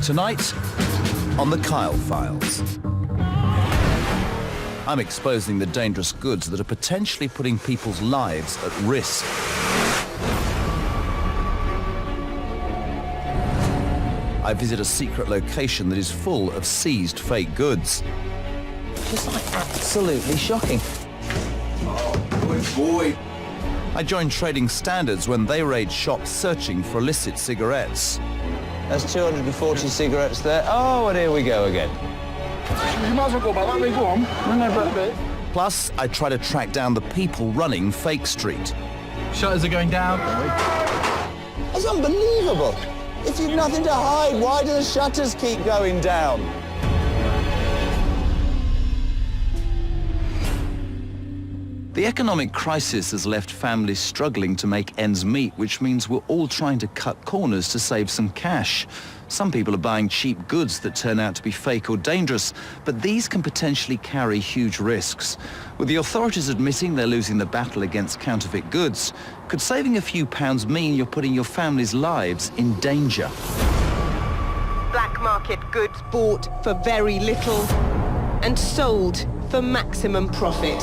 Tonight, on the Kyle Files. I'm exposing the dangerous goods that are potentially putting people's lives at risk. I visit a secret location that is full of seized fake goods. Just like absolutely shocking. Oh, boy. I join Trading Standards when they raid shops searching for illicit cigarettes. There's 240 cigarettes there. Oh, and here we go again. You might as well go back that way, go on. Plus, I try to track down the people running Fake Street. Shutters are going down. That's unbelievable. If you've nothing to hide, why do the shutters keep going down? The economic crisis has left families struggling to make ends meet, which means we're all trying to cut corners to save some cash. Some people are buying cheap goods that turn out to be fake or dangerous, but these can potentially carry huge risks. With the authorities admitting they're losing the battle against counterfeit goods, could saving a few pounds mean you're putting your family's lives in danger? Black market goods bought for very little and sold for maximum profit.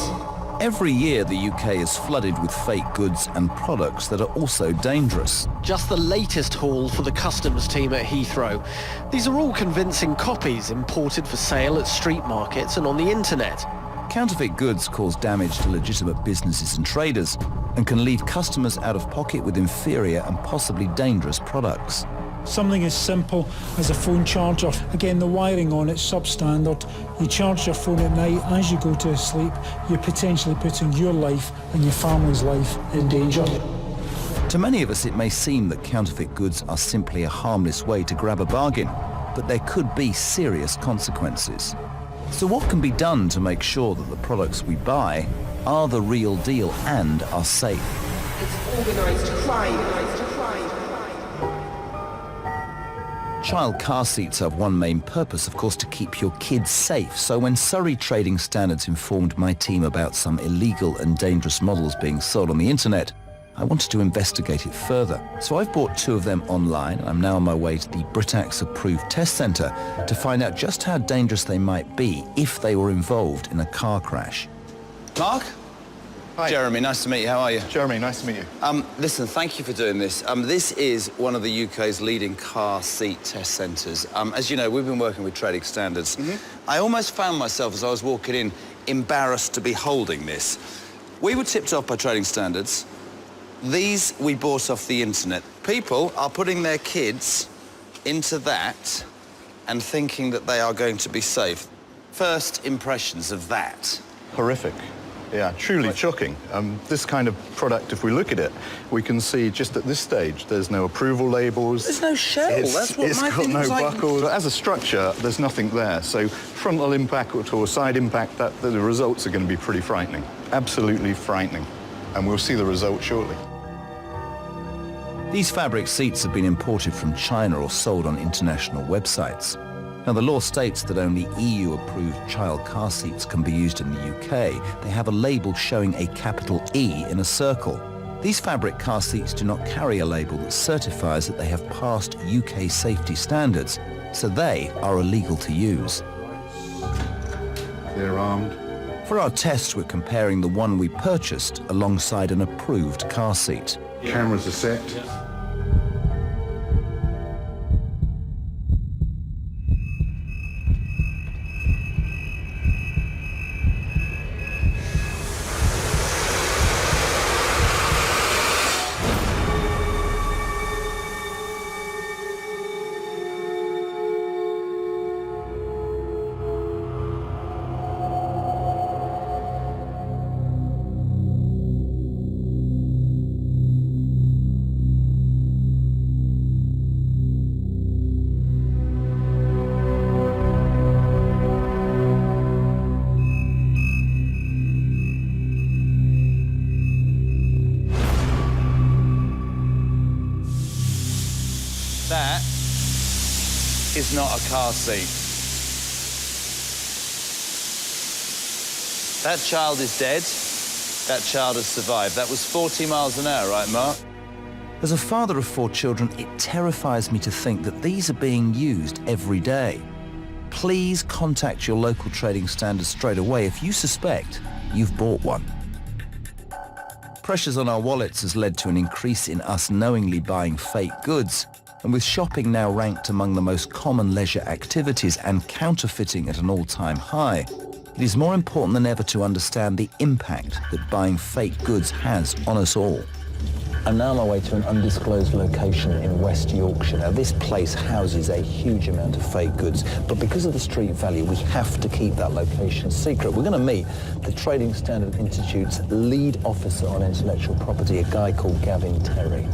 Every year, the UK is flooded with fake goods and products that are also dangerous. Just the latest haul for the customs team at Heathrow. These are all convincing copies imported for sale at street markets and on the internet. Counterfeit goods cause damage to legitimate businesses and traders and can leave customers out of pocket with inferior and possibly dangerous products. Something as simple as a phone charger. Again, the wiring on it's substandard. You charge your phone at night as you go to sleep, you're potentially putting your life and your family's life in danger. To many of us, it may seem that counterfeit goods are simply a harmless way to grab a bargain, but there could be serious consequences. So what can be done to make sure that the products we buy are the real deal and are safe? It's organised crime. Child car seats have one main purpose, of course, to keep your kids safe. So when Surrey Trading Standards informed my team about some illegal and dangerous models being sold on the internet, I wanted to investigate it further. So I've bought two of them online. I'm now on my way to the Britax approved test centre to find out just how dangerous they might be if they were involved in a car crash. Mark? Hi. Jeremy, nice to meet you. How are you? Jeremy, nice to meet you. Listen, thank you for doing this. This is one of the UK's leading car seat test centres. As you know, we've been working with Trading Standards. I almost found myself, as I was walking in, embarrassed to be holding this. We were tipped off by Trading Standards. These we bought off the internet. People are putting their kids into that and thinking that they are going to be safe. First impressions of that? Horrific. Yeah, truly shocking. This kind of product, if we look at it, we can see just at this stage there's no approval labels. There's no shell. That's what my thing was like. It's got no buckle. As a structure, there's nothing there. So frontal impact or side impact, the results are going to be pretty frightening. Absolutely frightening. And we'll see the results shortly. These fabric seats have been imported from China or sold on international websites. Now, the law states that only EU-approved child car seats can be used in the UK. They have a label showing a capital E in a circle. These fabric car seats do not carry a label that certifies that they have passed UK safety standards, so they are illegal to use. They're armed. For our test, we're comparing the one we purchased alongside an approved car seat. Cameras are set. That is not a car seat. That child is dead. That child has survived. That was 40 miles an hour, right, Mark? As a father of 4 children, it terrifies me to think that these are being used every day. Please contact your local trading standards straight away if you suspect you've bought one. Pressures on our wallets has led to an increase in us knowingly buying fake goods, and with shopping now ranked among the most common leisure activities and counterfeiting at an all-time high, it is more important than ever to understand the impact that buying fake goods has on us all. I'm now on my way to an undisclosed location in West Yorkshire. Now, this place houses a huge amount of fake goods, but because of the street value, we have to keep that location secret. We're going to meet the Trading Standard Institute's lead officer on intellectual property, a guy called Gavin Terry.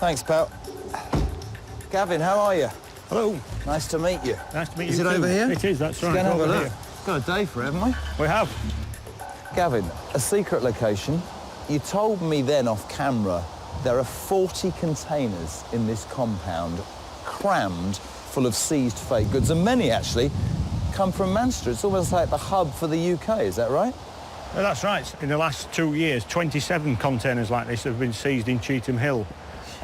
Thanks, pal. Gavin, how are you? Hello. Nice to meet you. Nice to meet you. Is it too. over here? It is, that's right. Let's go and have a over look. here. Got a day for it, haven't we? We have. Gavin, a secret location. You told me then off camera there are 40 containers in this compound crammed full of seized fake goods, and many actually come from Manchester. It's almost like the hub for the UK, is that right? Well, that's right. In the last 2 years, 27 containers like this have been seized in Cheetham Hill.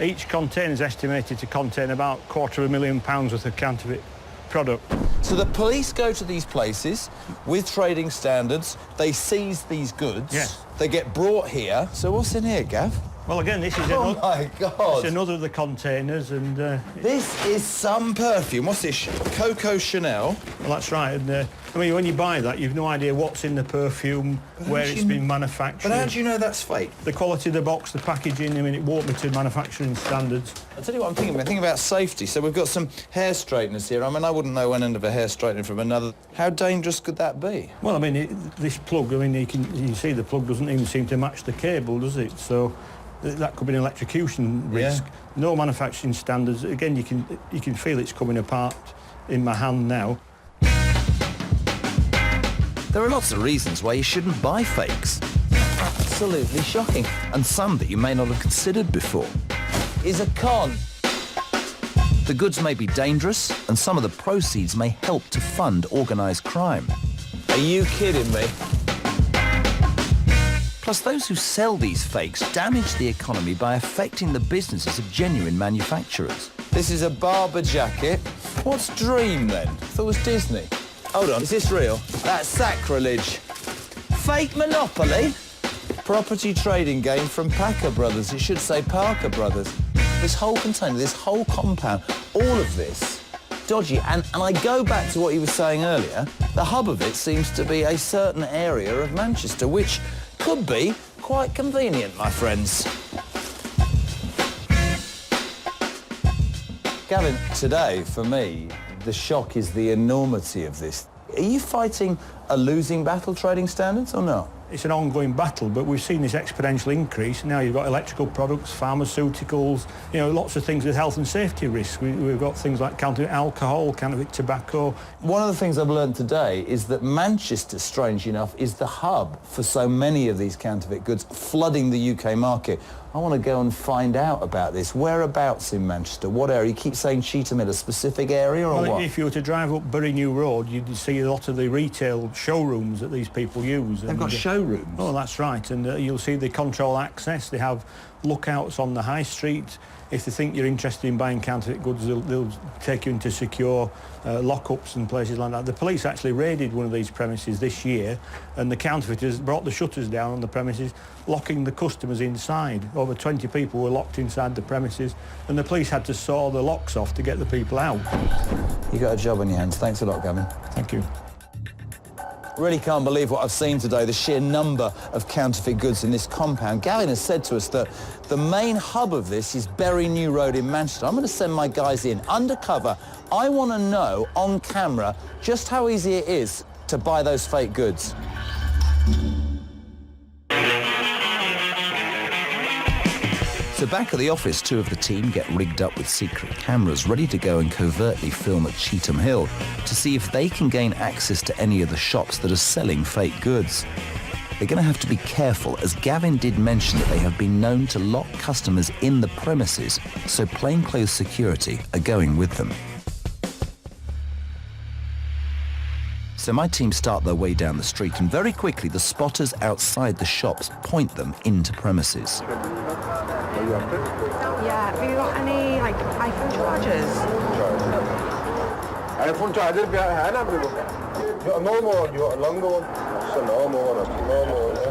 Each container is estimated to contain about £250,000 worth of counterfeit product. So the police go to these places with trading standards, they seize these goods, Yes. They get brought here. So what's in here, Gav? Well, again, this is Oh my God. it's another of the containers, and This is some perfume. What's this? Coco Chanel. well, that's right. And I mean, when you buy that, you've no idea what's in the perfume, where it's been manufactured. But how do you know that's fake? The quality of the box, the packaging, I mean, it won't be to manufacturing standards. I'll tell you what I'm thinking about. Think about safety. So we've got some hair straighteners here. I mean, I wouldn't know one end of a hair straightener from another. How dangerous could that be? Well, I mean, this plug, I mean, you can see the plug doesn't even seem to match the cable, does it? So that could be an electrocution risk. Yeah. No manufacturing standards. Again, you can feel it's coming apart in my hand now. There are lots of reasons why you shouldn't buy fakes. Absolutely shocking. And some that you may not have considered before. Is a con. The goods may be dangerous, and some of the proceeds may help to fund organised crime. Are you kidding me? Plus, those who sell these fakes damage the economy by affecting the businesses of genuine manufacturers. This is a Barber jacket. What's Dream, then? I thought it was Disney. Hold on, is this real? That's sacrilege. Fake Monopoly? Property trading game from Packer Brothers. It should say Parker Brothers. This whole container, this whole compound, all of this, dodgy. And I go back to what you were saying earlier. The hub of it seems to be a certain area of Manchester, which could be quite convenient, my friends. Gavin, today, for me, the shock is the enormity of this. Are you fighting a losing battle, trading standards, or not? It's an ongoing battle, but we've seen this exponential increase. Now you've got electrical products, pharmaceuticals, you know, lots of things with health and safety risks. We've got things like counterfeit alcohol, counterfeit tobacco. One of the things I've learned today is that Manchester, strange enough, is the hub for so many of these counterfeit goods flooding the UK market. I want to go and find out about this. Whereabouts in Manchester? What area? You keep saying Cheetham Hill, a specific area, or Well, what? if you were to drive up Bury New Road, you'd see a lot of the retail showrooms that these people use. They've got showrooms? Oh, that's right. And you'll see they control access. They have lookouts on the high street. If they think you're interested in buying counterfeit goods, they'll take you into secure lockups and places like that. The police actually raided one of these premises this year, and the counterfeiters brought the shutters down on the premises, locking the customers inside. Over 20 people were locked inside the premises, and the police had to saw the locks off to get the people out. You got a job on your hands. Thanks a lot, Gavin. Thank you. Really can't believe what I've seen today, the sheer number of counterfeit goods in this compound. Gavin has said to us that the main hub of this is Bury New Road in Manchester. I'm going to send my guys in undercover. I want to know on camera just how easy it is to buy those fake goods. So back at the office, two of the team get rigged up with secret cameras ready to go and covertly film at Cheetham Hill to see if they can gain access to any of the shops that are selling fake goods. They're going to have to be careful, as Gavin did mention that they have been known to lock customers in the premises, so plainclothes security are going with them. So my team start their way down the street, and very quickly the spotters outside the shops point them into premises. Yeah, have you got any, like, iPhone chargers? iPhone charger, you got a normal one, you got a longer one. It's a normal one, yeah.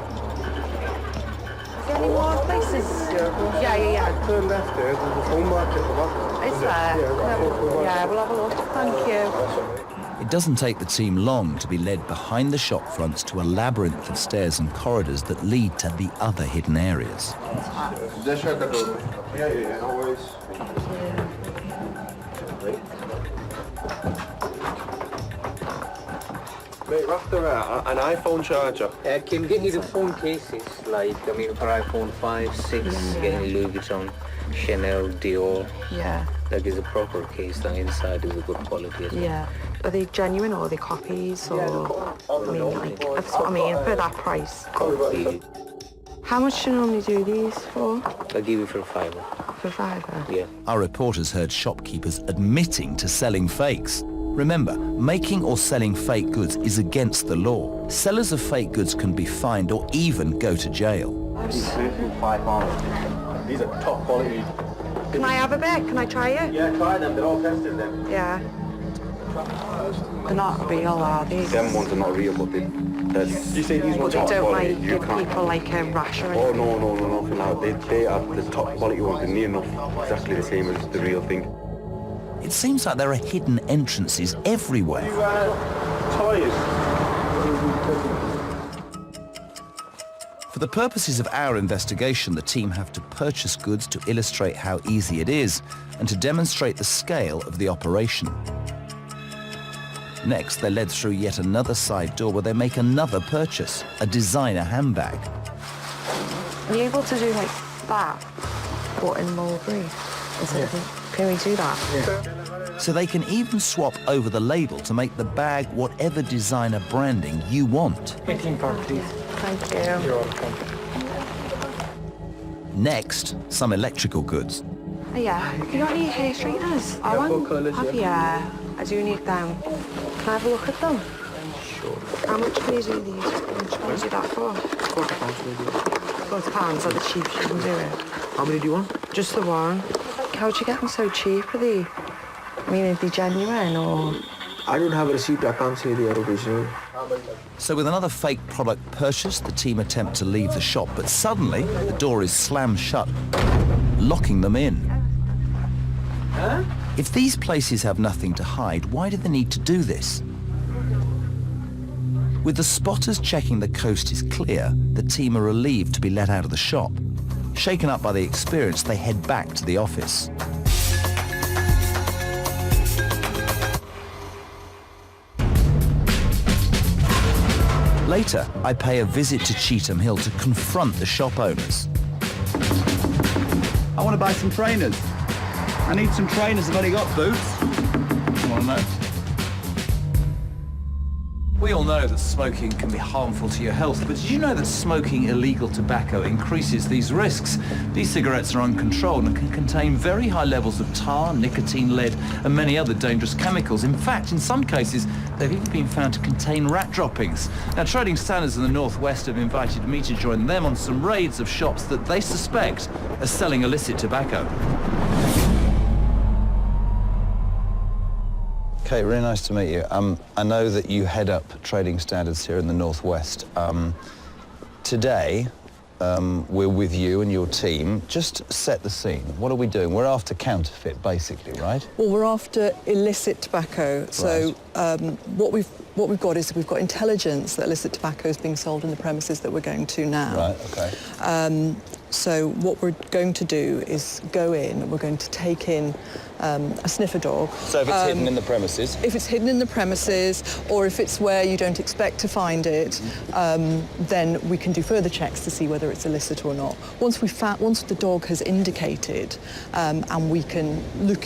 Is there any more places? Yeah. Turn left there, there's a phone market at the back. Is there? Yeah, we'll have a look. Thank you. It doesn't take the team long to be led behind the shop fronts to a labyrinth of stairs and corridors that lead to the other hidden areas. Yeah, always. Mate, after an iPhone charger. Can get you the phone cases, like, I mean, for iPhone 5, 6, getting Louis Vuitton, Chanel, Dior. Yeah. Like, it's a proper case, the inside is a good quality as well. Yeah. Are they genuine or are they copies? Or, I mean, like, that's what I mean, for that price. Copy. How much do you normally do these for? I'll give you for £5. For £5? Yeah. Our reporters heard shopkeepers admitting to selling fakes. Remember, making or selling fake goods is against the law. Sellers of fake goods can be fined or even go to jail. These are top quality. Can I have a bit? Can I try it? Yeah, try them, they're all tested then. Yeah. They're not real, are they? Them ones are not real, but you say these ones But are they top don't, quality, like, you give can't. people, like, a rash or Oh, anything? no, they are the top quality ones, they're near enough exactly the same as the real thing. It seems like there are hidden entrances everywhere. Toys. For the purposes of our investigation, the team have to purchase goods to illustrate how easy it is and to demonstrate the scale of the operation. Next, they're led through yet another side door where they make another purchase, a designer handbag. Are you able to do, like, that, but in mulberry? Can we do that? Yeah. So they can even swap over the label to make the bag whatever designer branding you want. 18 pounds, please. Thank you. You're welcome. Next, some electrical goods. Oh, yeah. You got any hair straighteners? I want. Yeah, I do need them. Can I have a look at them? Sure. How much can you do these? How much can you do that for? £40 maybe. £40, is that the cheapest you can do it? How many do you want? Just the one. How'd you get them so cheap? Are they? I mean, are they genuine or? I don't have a receipt, I can't say they are original. So with another fake product purchased, the team attempt to leave the shop, but suddenly the door is slammed shut, locking them in. Huh? If these places have nothing to hide, why do they need to do this? With the spotters checking the coast is clear, the team are relieved to be let out of the shop. Shaken up by the experience, they head back to the office. Later, I pay a visit to Cheetham Hill to confront the shop owners. I want to buy some trainers. I need some trainers. I've only got boots. Come on, mate. We all know that smoking can be harmful to your health, but did you know that smoking illegal tobacco increases these risks? These cigarettes are uncontrolled and can contain very high levels of tar, nicotine, lead, and many other dangerous chemicals. In fact, in some cases, they've even been found to contain rat droppings. Now, trading standards in the Northwest have invited me to join them on some raids of shops that they suspect are selling illicit tobacco. Okay, really nice to meet you. I know that you head up trading standards here in the Northwest. Today, we're with you and your team. Just set the scene. What are we doing? We're after counterfeit, basically, right? Well, we're after illicit tobacco. So what we've got is we've got intelligence that illicit tobacco is being sold in the premises that we're going to now. Right, okay. So what we're going to do is go in, we're going to take in a sniffer dog. So if it's hidden in the premises? If it's hidden in the premises, or if it's where you don't expect to find it, then we can do further checks to see whether it's illicit or not. Once the dog has indicated, and we can look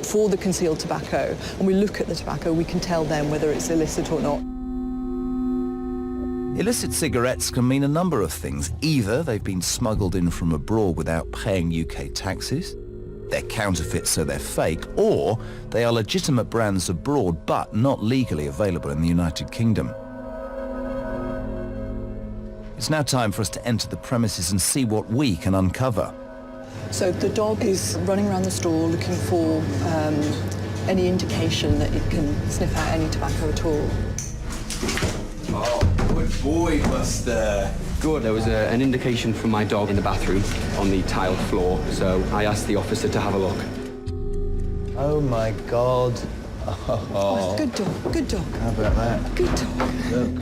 for the concealed tobacco, and we look at the tobacco, we can tell them whether it's illicit or not. Illicit cigarettes can mean a number of things. Either they've been smuggled in from abroad without paying UK taxes, They're counterfeit, so they're fake, or they are legitimate brands abroad but not legally available in the United Kingdom. It's now time for us to enter the premises and see what we can uncover. So the dog is running around the store looking for any indication that it can sniff out any tobacco at all. Oh, good boy, Buster. Good. There was an indication from my dog in the bathroom on the tiled floor, so I asked the officer to have a look. Oh my God. Oh, good dog, good dog. How about that? Good dog. Look.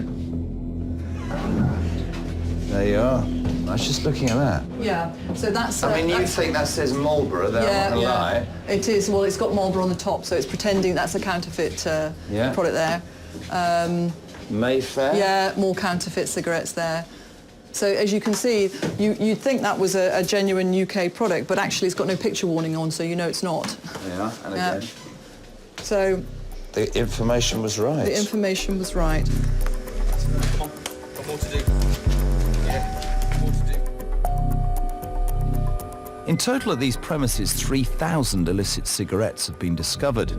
There you are. I was just looking at that. Yeah, so that's... I mean, you think that says Marlboro, there, I'm not gonna lie. It is. Well, it's got Marlboro on the top, so it's pretending that's a counterfeit product there. Mayfair? Yeah, more counterfeit cigarettes there. So as you can see, you'd think that was a genuine UK product, but actually it's got no picture warning on, so you know it's not. Yeah, and again. So... the information was right. The information was right. Come on, got more to do. Yeah, more to do. In total at these premises, 3,000 illicit cigarettes have been discovered.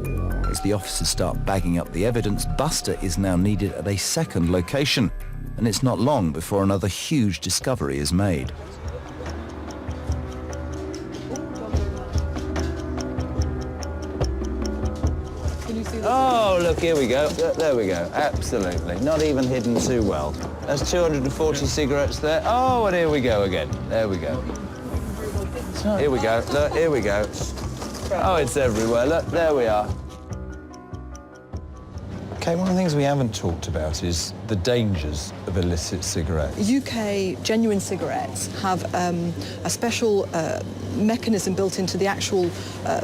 As the officers start bagging up the evidence, Buster is now needed at a second location, and it's not long before another huge discovery is made. Oh, look, here we go. There we go. Absolutely. Not even hidden too well. That's 240 cigarettes there. Oh, and here we go again. There we go. Here we go. Look, here we go. Oh, it's everywhere. Look, there we are. Okay, one of the things we haven't talked about is the dangers of illicit cigarettes. UK genuine cigarettes have a special mechanism built into the actual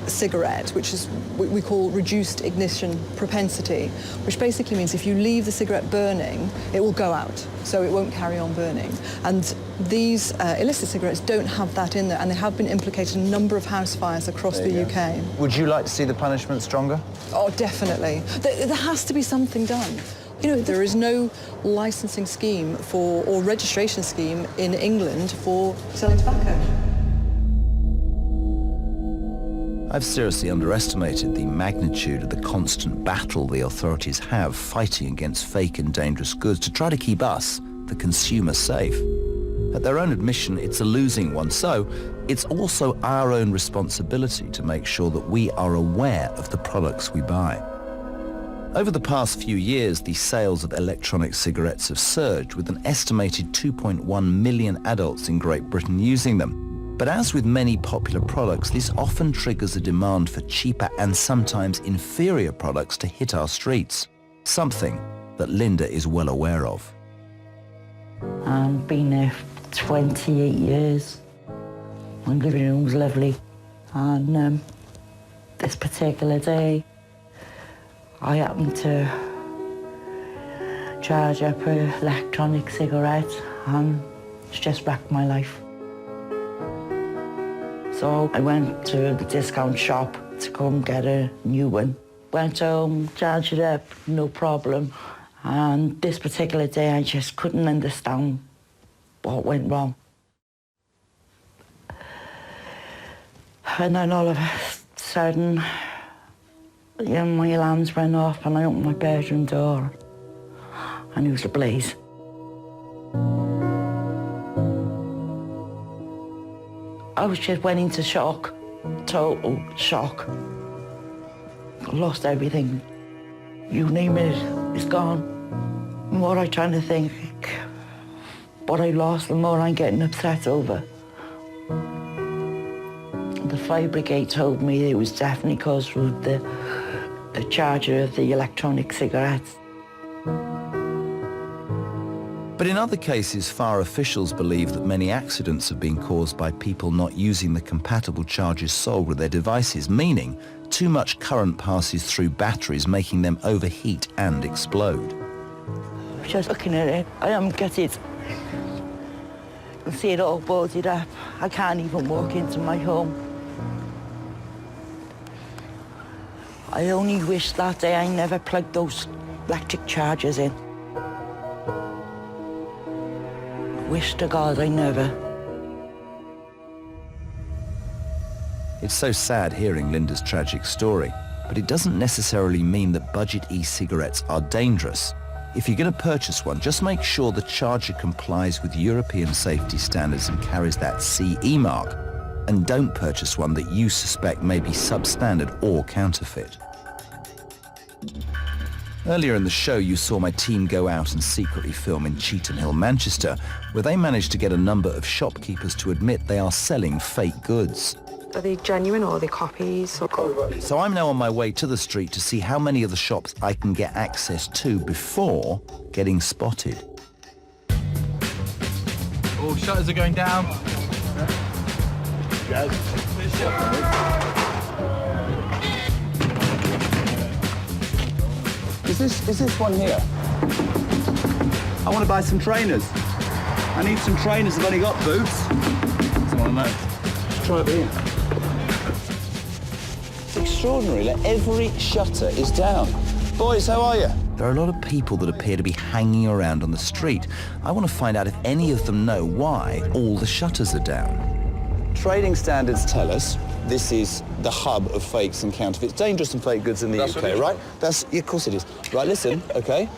cigarette, which is what we call reduced ignition propensity, which basically means if you leave the cigarette burning, it will go out, so it won't carry on burning. And these illicit cigarettes don't have that in there, and they have been implicated in a number of house fires across the UK. Would you like to see the punishment stronger? Oh, definitely. There has to be something done. You know, there is no licensing scheme or registration scheme in England for selling tobacco. I've seriously underestimated the magnitude of the constant battle the authorities have fighting against fake and dangerous goods to try to keep us, the consumer, safe. At their own admission, it's a losing one, so it's also our own responsibility to make sure that we are aware of the products we buy. Over the past few years, the sales of electronic cigarettes have surged, with an estimated 2.1 million adults in Great Britain using them. But as with many popular products, this often triggers a demand for cheaper and sometimes inferior products to hit our streets, something that Linda is well aware of. I've been there 28 years. My living room was lovely. And this particular day, I happened to charge up an electronic cigarette, and it's just wrecked my life. So I went to the discount shop to come get a new one. Went home, charged it up, no problem. And this particular day, I just couldn't understand what went wrong. And then all of a sudden, my alarms went off and I opened my bedroom door and it was ablaze. I was just went into shock, total shock. I lost everything. You name it, it's gone. The more I'm trying to think what I lost, the more I'm getting upset over. The fire brigade told me it was definitely caused with the charger of the electronic cigarettes. But in other cases, fire officials believe that many accidents have been caused by people not using the compatible chargers sold with their devices, meaning too much current passes through batteries, making them overheat and explode. Just looking at it, I am gutted. You can see it all boarded up. I can't even walk into my home. I only wish that day I never plugged those electric chargers in. Wish to God I never. It's so sad hearing Linda's tragic story, but it doesn't necessarily mean that budget e-cigarettes are dangerous. If you're going to purchase one, just make sure the charger complies with European safety standards and carries that CE mark. And don't purchase one that you suspect may be substandard or counterfeit. Earlier in the show, you saw my team go out and secretly film in Cheetham Hill, Manchester, where they managed to get a number of shopkeepers to admit they are selling fake goods. Are they genuine or are they copies? So I'm now on my way to the street to see how many of the shops I can get access to before getting spotted. Oh, shutters are going down. Is this one here? I want to buy some trainers. I need some trainers. I've only got boots. Someone know. Try it here. It's extraordinary. Like, every shutter is down. Boys, how are you? There are a lot of people that appear to be hanging around on the street. I want to find out if any of them know why all the shutters are down. Trading standards tell us this is the hub of fakes and counterfeits, dangerous and fake goods in the UK, right? Yeah, of course it is. Right, listen, okay?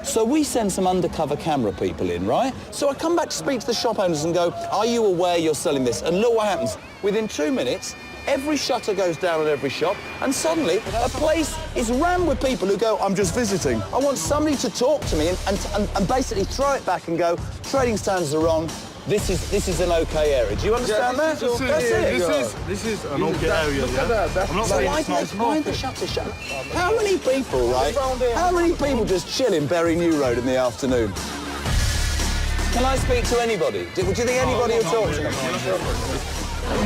So we send some undercover camera people in, right? So I come back to speak to the shop owners and go, are you aware you're selling this? And look what happens. Within 2 minutes, every shutter goes down on every shop, and suddenly a place is rammed with people who go, I'm just visiting. I want somebody to talk to me and basically throw it back and go, trading standards are wrong. This is an okay area. Do you understand that? This is an okay area. Yeah? I'm not saying it's not. Why the shutter shut? How many people, right? How many people just chill in Bury New Road in the afternoon? Can I speak to anybody? Do you think anybody will talk to me?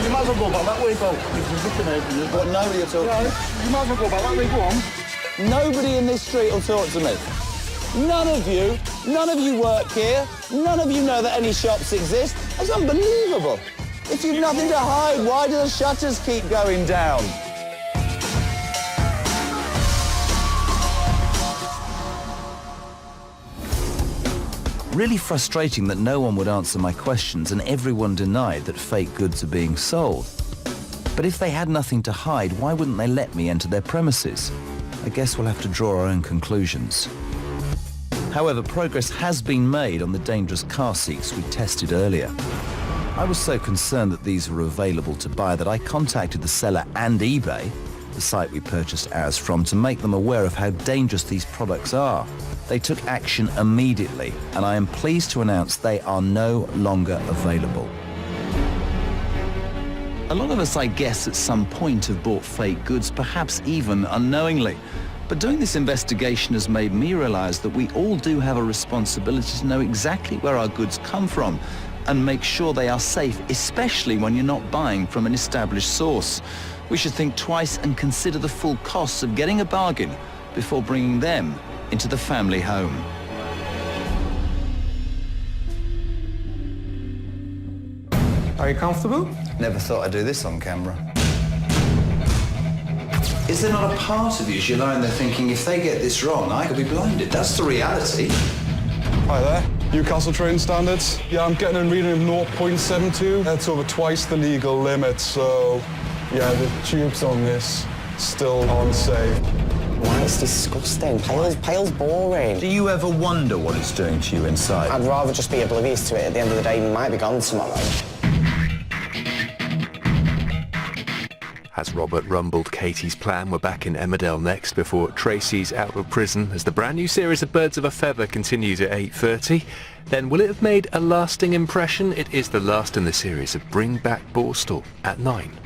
You might as well go back that way, Bob. What, nobody will talk to me? You might as well go back that way, go on. Nobody in this street will talk to me. None of you work here. None of you know that any shops exist. That's unbelievable. If you've nothing to hide, why do the shutters keep going down? Really frustrating that no one would answer my questions and everyone denied that fake goods are being sold. But if they had nothing to hide, why wouldn't they let me enter their premises? I guess we'll have to draw our own conclusions. However, progress has been made on the dangerous car seats we tested earlier. I was so concerned that these were available to buy that I contacted the seller and eBay, the site we purchased ours from, to make them aware of how dangerous these products are. They took action immediately, and I am pleased to announce they are no longer available. A lot of us, I guess, at some point have bought fake goods, perhaps even unknowingly. But doing this investigation has made me realize that we all do have a responsibility to know exactly where our goods come from and make sure they are safe, especially when you're not buying from an established source. We should think twice and consider the full costs of getting a bargain before bringing them into the family home. Are you comfortable? Never thought I'd do this on camera. Is there not a part of you as you're lying there thinking, if they get this wrong, I could be blinded? That's the reality. Hi there. Newcastle trading standards. Yeah, I'm getting a reading of 0.72. That's over twice the legal limit, so yeah, the tubes on this still unsafe. Why, it's disgusting. Pale's boring. Do you ever wonder what it's doing to you inside? I'd rather just be oblivious to it. At the end of the day, it might be gone tomorrow. As Robert rumbled Katie's plan, we're back in Emmerdale next before Tracy's out of prison as the brand new series of Birds of a Feather continues at 8:30. Then will it have made a lasting impression? It is the last in the series of Bring Back Borstal at 9.